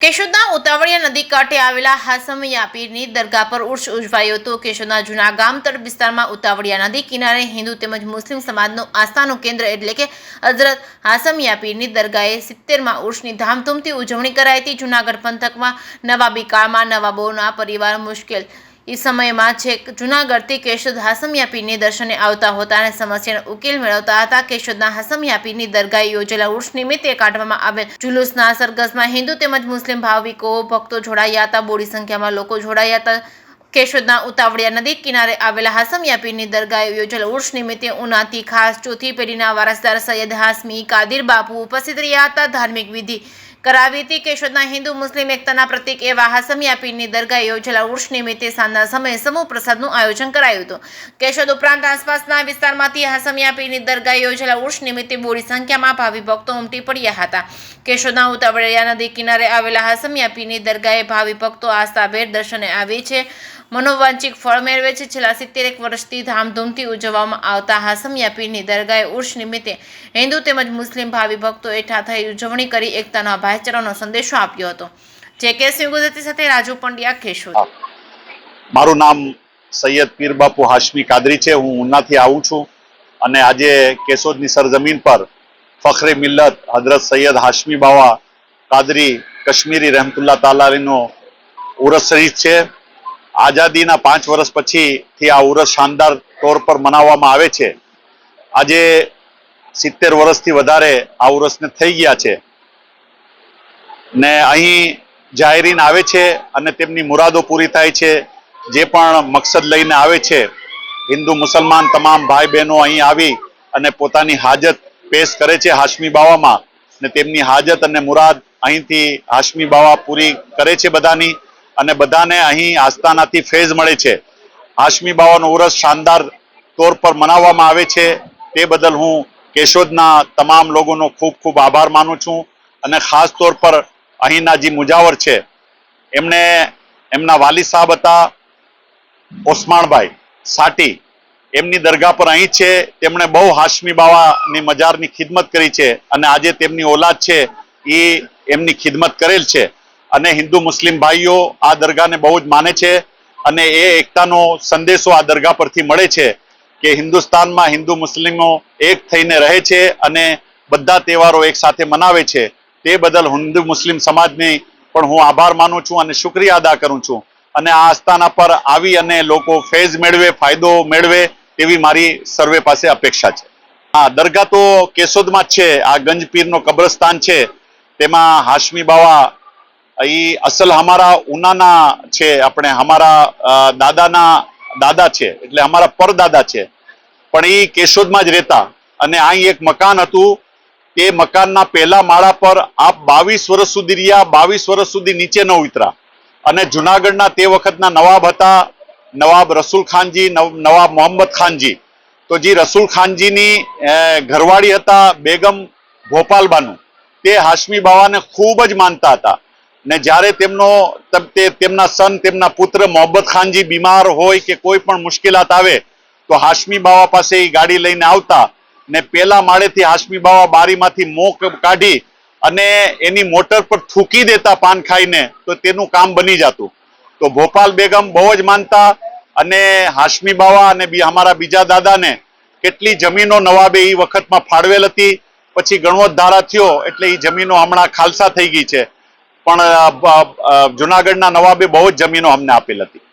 કેશોદના ઉતાવળિયા નદી કાંઠે આવેલા હાસમિયા પીરની દરગાહ પર ઉર્ષ ઉજવાયો હતો। કેશોદના જૂના ગામ તટ વિસ્તારમાં ઉતાવળિયા નદી કિનારે હિન્દુ તેમજ મુસ્લિમ સમાજનું આસ્થાનું કેન્દ્ર એટલે કે હઝરત હાસમિયા પીરની દરગાહે 70માં ઉર્ષની ધામધૂમથી ઉજવણી કરાઈ હતી। જૂનાગઢ પંથકમાં નવાબી કાળમાં નવાબોના પરિવાર મુશ્કેલ સમયમાં છેક જૂનાગઢથી કેશોદ હાસમિયા પીરની દર્શને આવતા હતા અને સમસ્યાનો ઉકેલ મેળવતા હતા। કેશોદના હાસમિયા પીરની દરગાહે યોજેલા ઉર્ષ નિમિત્તે કાઢવામાં આવેલ જુલુસના સરઘસમાં હિન્દુ તેમજ મુસ્લિમ ભાવિકો ભક્તો જોડાયા હતા। બોડી સંખ્યામાં લોકો જોડાયા હતા। કેશોદના ઉતાવળિયા નદી કિનારે આવેલા હાસમિયા પીરની દરગાહે યોજેલા ઉર્ષ નિમિત્તે ઉનાથી ખાસ ચોથી પેઢીના વારસદાર સૈયદ હાસમી કાદિર બાપુ ઉપસ્થિત રહ્યા હતા। ધાર્મિક વિધિ કરાવી હતી। કેશોદના હિન્દુ મુસ્લિમ એકતાના પ્રતીક એવા હાસમિયા પીરની દરગાહે યોજેલા ઉર્ષ નિમિત્તે સાંજના સમયે સમૂહ પ્રસાદનું આયોજન કરાયું હતું। કેશોદ ઉપરાંત આસપાસના વિસ્તારમાંથી હાસમિયા પીરની દરગાહે યોજેલા ઉર્ષ નિમિત્તે બોડી સંખ્યામાં ભાવિ ભક્તો ઉમટી પડ્યા હતા। કેશોદના ઉતાવળિયા નદી કિનારે આવેલા હાસમિયા પીરની દરગાહે ભાવિ ભક્તો આસ્થાભેર દર્શને આવે છે, મનોવાંછિત ફળ મેળવે છે। છેલ્લા 71 વર્ષથી ધામધૂમથી ઉજવવામાં આવતા હાસમિયા પીરની દરગાહે ઉર્ષ નિમિત્તે હિન્દુ તેમજ મુસ્લિમ ભાવિ ભક્તો એકઠા થઈ ઉજવણી કરી એકતાનો ભાઈચારાનો સંદેશો આપ્યો હતો। જે સિંહ ગુજરાતી સાથે રાજુ પંડ્યા, કેશોદ। મારું નામ સૈયદ પીર બાપુ હાશમી કાદરી છે। હું ઉનાથી આવું છું અને આજે કેશોદની સરજમીન પર ફખરે મિલ્લત હઝરત સૈયદ હાશમી બાવા કાદરી કશ્મીરી રહેમતુલ્લાહ તાલાનો ઉરસ શરીફ છે। આઝાદીના 5 વર્ષ પછીથી આ ઉરસ શાનદાર તौर પર મનાવવામાં આવે છે। આજે 70 વર્ષથી વધારે આ ઉરસને થઈ ગયા છે ને અહીં જાહેરીન આવે છે અને તેમની મુરાદો પૂરી થાય છે। જે પણ મકસદ લઈને આવે છે, હિન્દુ મુસલમાન તમામ ભાઈ બહેનો અહીં આવી અને પોતાની હાજત પેશ કરે છે હાશમી બાવામાં ને તેમની હાજત અને મુરાદ અહીંથી હાશમી બાવા પૂરી કરે છે બધાની અને બધાને અહીં આસ્થાનાથી ફેઝ મળે છે। હાશમી બાવાનો ઉરસ શાનદાર તौर પર મનાવવામાં આવે છે। તે બદલ હું કેશોદના તમામ લોકોનો ખૂબ ખૂબ આભાર માનું છું અને ખાસ તौर પર અહીંના જે મુજાવર છે એમણે એમના વાલી સાહેબ હતા ઓસમાણભાઈ સાટી, એમની દરગાહ પર અહીં છે। તેમણે બહુ હાશમી બાવાની મજારની ખિદમત કરી છે અને આજે તેમની ઓલાદ છે એ એમની ખિદમત કરેલ છે અને હિન્દુ મુસ્લિમ ભાઈઓ આ દરગાહને બહુ જ માને છે અને એ એકતાનો સંદેશો આ દરગાહ પરથી મળે છે કે હિન્દુસ્તાનમાં હિન્દુ મુસ્લિમો એક થઈને રહે છે અને બધા તહેવારો એક સાથે મનાવે છે। તે બદલ હિન્દુ મુસ્લિમ સમાજની પણ હું આભાર માનું છું અને શુક્રિયા અદા કરું છું અને આ આસ્થાના પર આવી અને લોકો ફેઝ મેળવે, ફાયદો મેળવે તેવી મારી સર્વે પાસે અપેક્ષા છે। હા, દરગાહ તો કેશોદમાં જ છે। આ ગંજ પીરનો કબ્રસ્તાન છે, તેમાં હાશમી બાવા એ અસલ હમારા ઉનાના છે, આપણે હમારા દાદાના દાદા છે, એટલે અમારા પરદાદા છે, પણ એ કેશોદમાં જ રહેતા અને અહીં એક મકાન હતું। તે મકાનના પહેલા માળા પર આપ 22 વર્ષ સુધી રહ્યા, 22 વર્ષ સુધી નીચે ન ઉતરા અને જુનાગઢના તે વખતના નવાબ હતા નવાબ રસુલ ખાનજી, નવાબ મોહમ્મદ ખાનજી। તો જે રસુલ ખાનજીની ઘરવાળી હતા બેગમ ભોપાલબાનુ, તે હાશમી બાવાને ખૂબ જ માનતા હતા ને જ્યારે તેમના સન તેમના પુત્ર મોહમ્મદ ખાનજી બીમાર હોય કે કોઈ પણ મુશ્કેલાત આવે તો હાશમી બાવા પાસે એ ગાડી લઈને આવતા ને પહેલા માળેથી હાશમી બાવા બારીમાંથી મોં કાઢી અને એની મોટર પર થૂકી દેતા પાન ખાઈને, તો તેનું કામ બની જતું। તો ભોપાલ બેગમ બહુ જ માનતા અને હાશમી બાવા અને અમારા બીજા દાદાને કેટલી જમીનો નવાબે એ વખતમાં ફાળવેલ હતી। પછી ગણવત ધારા થયો એટલે એ જમીનો હમણાં ખાલસા થઈ ગઈ છે, પણ જુનાગઢના નવાબે બહુ જ જમીનો અમને આપેલ હતી।